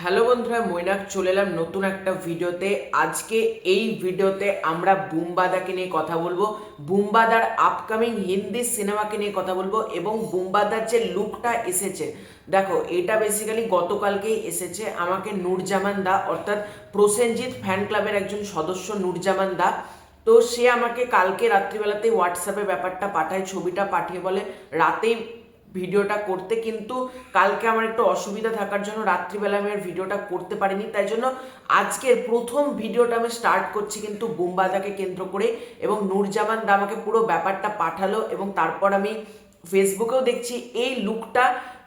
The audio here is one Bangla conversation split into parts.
হ্যালো বন্ধুরা, মৈনাক চলে এলাম নতুন একটা ভিডিওতে। আজকে এই ভিডিওতে আমরা বুমবাদাকে নিয়ে কথা বলবো, বুমবাদার আপকামিং হিন্দি সিনেমাকে নিয়ে কথা বলবো এবং বুমবাদার যে লুকটা এসেছে, দেখো এটা বেসিক্যালি গতকালকেই এসেছে। আমাকে নূরজামান দা অর্থাৎ প্রসেনজিৎ ফ্যান ক্লাবের একজন সদস্য নূরজামান দা, তো সে আমাকে কালকে রাত্রিবেলাতে হোয়াটসঅ্যাপে ব্যাপারটা পাঠায়, ছবিটা পাঠিয়ে বলে রাতেই ভিডিওটা করতে, কিন্তু কালকে আমার একটু অসুবিধা থাকার জন্য রাত্রিবেলা আমি আর ভিডিওটা করতে পারিনি। তাই জন্য আজকের প্রথম ভিডিওটা আমি স্টার্ট করছি কিন্তু বুমবাদাকে কেন্দ্র করে, এবং নূরজামান দা আমাকে পুরো ব্যাপারটা পাঠালো এবং তারপর আমি ফেসবুকেও দেখছি এই লুকটা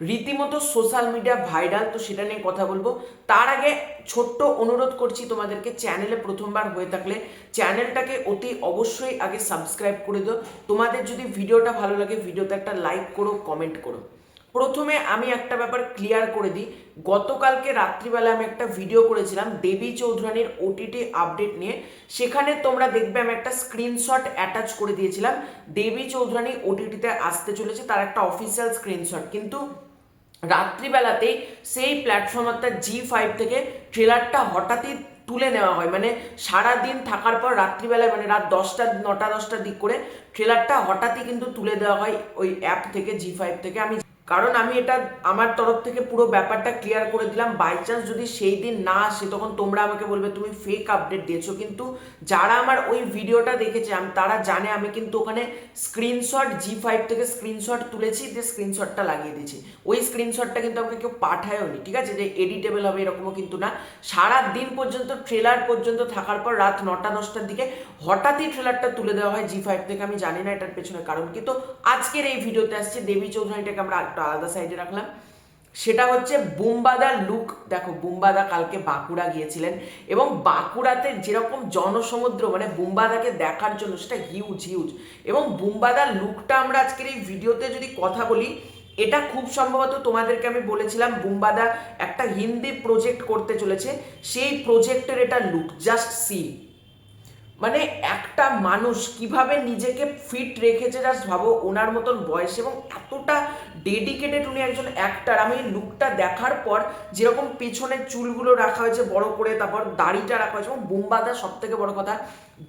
রীতিমতো সোশ্যাল মিডিয়া ভাইরাল, তো সেটা নিয়ে কথা বলবো। তার আগে ছোট্ট অনুরোধ করছি তোমাদেরকে, চ্যানেলে প্রথমবার হয়ে থাকলে চ্যানেলটাকে অতি অবশ্যই আগে সাবস্ক্রাইব করে দিও। তোমাদের যদি ভিডিওটা ভালো লাগে ভিডিওতে একটা লাইক করো, কমেন্ট করো। প্রথমে আমি একটা ব্যাপার ক্লিয়ার করে দিই, গতকালকে রাত্রিবেলা আমি একটা ভিডিও করেছিলাম দেবী চৌধুরানীর ওটিটি আপডেট নিয়ে। সেখানে তোমরা দেখবে আমি একটা স্ক্রিনশট অ্যাটাচ করে দিয়েছিলাম, দেবী চৌধুরানী ওটিটিতে আসতে চলেছে তার একটা অফিসিয়াল স্ক্রিনশট। কিন্তু রাত্রিবেলাতেই সেই প্ল্যাটফর্ম অর্থাৎ G5 থেকে ট্রেলারটা হঠাৎই তুলে নেওয়া হয়, মানে সারা দিন থাকার পর রাত্রিবেলায় মানে রাত 10টা 9টা 10টার দিক করে ট্রেলারটা হঠাৎই কিন্তু তুলে দেওয়া হয় ওই অ্যাপ থেকে, G5 থেকে। কারণ আমি এটা আমার তরফ থেকে পুরো ব্যাপারটা ক্লিয়ার করে দিলাম, বাই চান্স যদি সেই দিন না আসে তখন তোমরা আমাকে বলবে তুমি ফেক আপডেট দিয়েছো। কিন্তু যারা আমার ওই ভিডিওটা দেখেছে তারা জানে আমি কিন্তু ওখানে স্ক্রিনশট G5 থেকে স্ক্রিনশট তুলেছি, যে স্ক্রিনশটটা লাগিয়ে দিয়েছি। ওই স্ক্রিনশটটা কিন্তু আমাকে কেউ পাঠায়ওনি, ঠিক আছে, যে এডিটেবল হবে এরকমও কিন্তু না। সারা দিন পর্যন্ত ট্রেলার পর্যন্ত থাকার পর রাত 9টা 10টার দিকে হঠাৎই ট্রেলারটা তুলে দেওয়া হয় G5 থেকে। আমি জানি না এটার পেছনে কারণ কি। তো আজকের এই ভিডিওতে আসছে দেবী চৌধুরানীটাকে আমরা একটা আলাদা সাইডে রাখলাম, সেটা হচ্ছে বুমবাদার লুক। দেখো বুমবাদা কালকে বাঁকুড়া গিয়েছিলেন এবং বাঁকুড়াতে যেরকম জনসমুদ্র, মানে বুমবাদাকে দেখার জন্য সেটা হিউজ হিউজ। এবং বুমবাদার লুকটা আমরা আজকের এই ভিডিওতে যদি কথা বলি, এটা খুব সম্ভবত তোমাদেরকে আমি বলেছিলাম বুমবাদা একটা হিন্দি প্রজেক্ট করতে চলেছে, সেই প্রজেক্টের এটা লুক। জাস্ট সি, মানে একটা মানুষ কিভাবে নিজেকে ফিট রেখেছে, জাস্ট ভাবো। ওনার মতন বয়স এবং এতটা ডেডিকেটেড উনি একজন অ্যাক্টার। আমি লুকটা দেখার পর যেরকম পেছনের চুলগুলো রাখা হয়েছে বড় করে, তারপর দাড়িটা রাখা হয়েছে, এবং বুমবাদা সব থেকে বড় কথা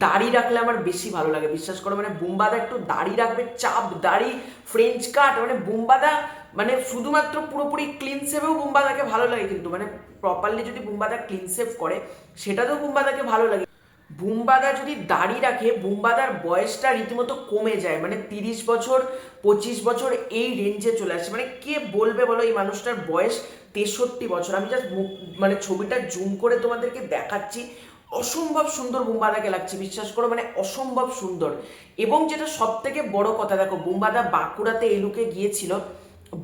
দাড়ি রাখলে আমার বেশি ভালো লাগে, বিশ্বাস করো। মানে বুমবাদা একটু দাড়ি রাখবে, চাপ দাড়ি, ফ্রেঞ্চ কাট, মানে বুমবাদা মানে শুধুমাত্র পুরোপুরি ক্লিন সেভেও বুমবাদাকে ভালো লাগে, কিন্তু মানে প্রপারলি যদি বুমবাদা ক্লিন সেভ করে সেটাতেও বুমবাদাকে ভালো লাগে। বুমবাদা যদি দাড়ি রাখে, বুমবাদার বয়সটা রীতিমতো কমে যায়, মানে 30 বছর 25 বছর এই রেঞ্জে চলে আসে। মানে কে বলবে বলো এই মানুষটার বয়স 63 বছর। আমি জাস্ট মানে ছবিটা জুম করে তোমাদেরকে দেখাচ্ছি, অসম্ভব সুন্দর বুমবাদাকে লাগছে, বিশ্বাস করো, মানে অসম্ভব সুন্দর। এবং যেটা সব থেকে বড় কথা, দেখো বুমবাদা বাঁকুড়াতে এই লুকে গিয়েছিল।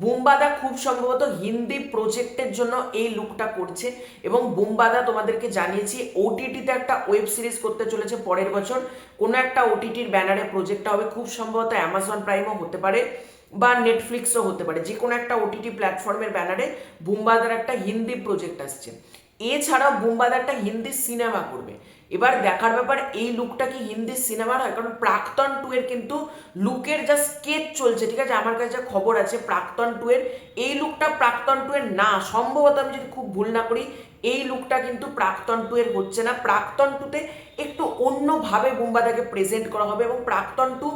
বুমবাদা খুব সম্ভবত হিন্দি প্রজেক্টের জন্য এই লুকটা করছে, এবং বুমবাদা তোমাদেরকে জানিয়েছি ওটিটিতে একটা ওয়েব সিরিজ করতে চলেছে পরের বছর। কোনো একটা ওটিটির ব্যানারে প্রজেক্টটা হবে, খুব সম্ভবত অ্যামাজন প্রাইমও হতে পারে বা নেটফ্লিক্সও হতে পারে, যে কোনো একটা ওটিটি প্ল্যাটফর্মের ব্যানারে বুমবাদার একটা হিন্দি প্রজেক্ট আসছে। এছাড়াও বুমবাদা একটা হিন্দি সিনেমা করবে। এবার দেখার ব্যাপার এই লুকটা কি হিন্দি সিনেমার হয়, কারণ প্রাক্তন 2 এর কিন্তু লুকের যা স্কেচ চলছে, ঠিক আছে, আমার কাছে যা খবর আছে প্রাক্তন 2 এর এই লুকটা প্রাক্তন 2 এর না, সম্ভবত আমি যদি খুব ভুল না করি এই লুকটা কিন্তু প্রাক্তন 2 এর হচ্ছে না। প্রাক্তন 2তে একটু অন্যভাবে বুমবাদাকে প্রেজেন্ট করা হবে, এবং প্রাক্তন 2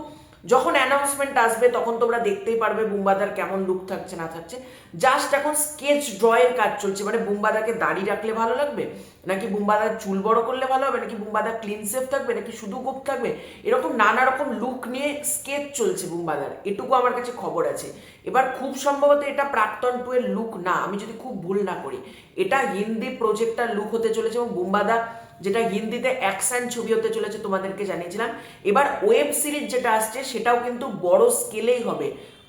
যখন অ্যানাউন্সমেন্ট আসবে তখন তোমরা দেখতেই পারবে বুমবাদার কেমন লুক থাকছে না থাকছে। জাস্ট এখন স্কেচ ড্রয়ের কাজ চলছে, মানে বুমবাদাকে দাড়ি রাখলে ভালো লাগবে, নাকি বুমবাদার চুল বড় করলে ভালো হবে, নাকি বুমবাদা ক্লিন সেভ থাকবে, নাকি শুধু গোপ থাকবে, এরকম নানা রকম লুক নিয়ে স্কেচ চলছে বুমবাদার, এটুকু আমার কাছে খবর আছে। এবার খুব সম্ভবত এটা প্রাক্তন 2 এর লুক না, আমি যদি খুব ভুল না করি এটা হিন্দি প্রজেক্টটার লুক হতে চলেছে। এবং বুমবাদা যেটা হিন্দিতে অ্যাকশন ছবি হতে চলেছে তোমাদেরকে জানিয়েছিলাম। এবার ওয়েব সিরিজ যেটা আসছে সেটাও কিন্তু বড় স্কেলেই হবে,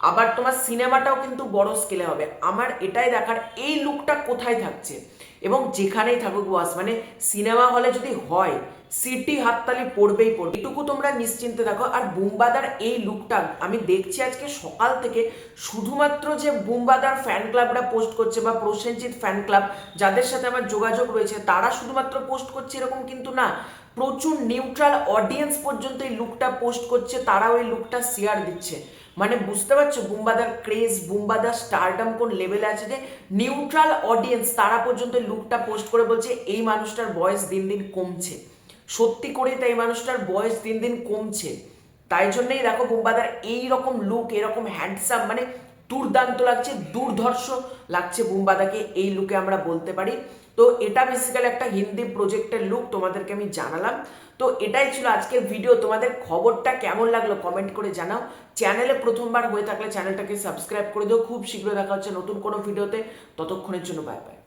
আবার তোমার সিনেমাটাও কিন্তু বড় স্কেলে হবে। আমার এটাই দেখার এই লুকটা কোথায় থাকছে, এবং যেখানেই থাকুক বস, মানে সিনেমা হলে যদি হয় সিটি হাততালি পড়বেই পড়বে, এটুকু তোমরা নিশ্চিন্তে থাকো। আর বুমবাদার এই লুকটা আমি দেখছি আজকে সকাল থেকে, শুধুমাত্র যে বুমবাদার ফ্যান ক্লাবরা পোস্ট করছে বা প্রসেনজিৎ ফ্যান ক্লাব যাদের সাথে আমার যোগাযোগ রয়েছে তারা শুধুমাত্র পোস্ট করছে এরকম কিন্তু না, প্রচুর নিউট্রাল অডিয়েন্স পর্যন্ত এই লুকটা পোস্ট করছে, তারাও এই লুকটা শেয়ার দিচ্ছে। মানে বুঝতে পারছো বুম্বাদার ক্রেজ, বুম্বাদার স্টারডাম কোন লেভেলে আছে, যে নিউট্রাল অডিয়েন্স তারা পর্যন্ত লুকটা পোস্ট করে বলছে এই মানুষটার বয়স দিন দিন কমছে। সত্যি করে তাই মানুষটার বয়স দিন দিন কমছে। তাই জন্যই দেখো বুম্বাদার এই রকম লুক, এরকম হ্যান্ডসাম, মানে দুর্দান্ত লাগছে, দুর্ধর্ষ লাগছে বুম্বাদাকে এই লুকে আমরা বলতে পারি। তো এটা বেসিক্যালি একটা হিন্দি প্রজেক্টের লুক তোমাদেরকে আমি জানালাম। তো এটাই ছিল আজকের ভিডিও। তোমাদের খবরটা কেমন লাগলো কমেন্ট করে জানাও। চ্যানেলে প্রথমবার হয়ে থাকলে চ্যানেলটাকে সাবস্ক্রাইব করে দিও। খুব শীঘ্র দেখা হচ্ছে নতুন কোনো ভিডিওতে, ততক্ষণের জন্য বাই বাই।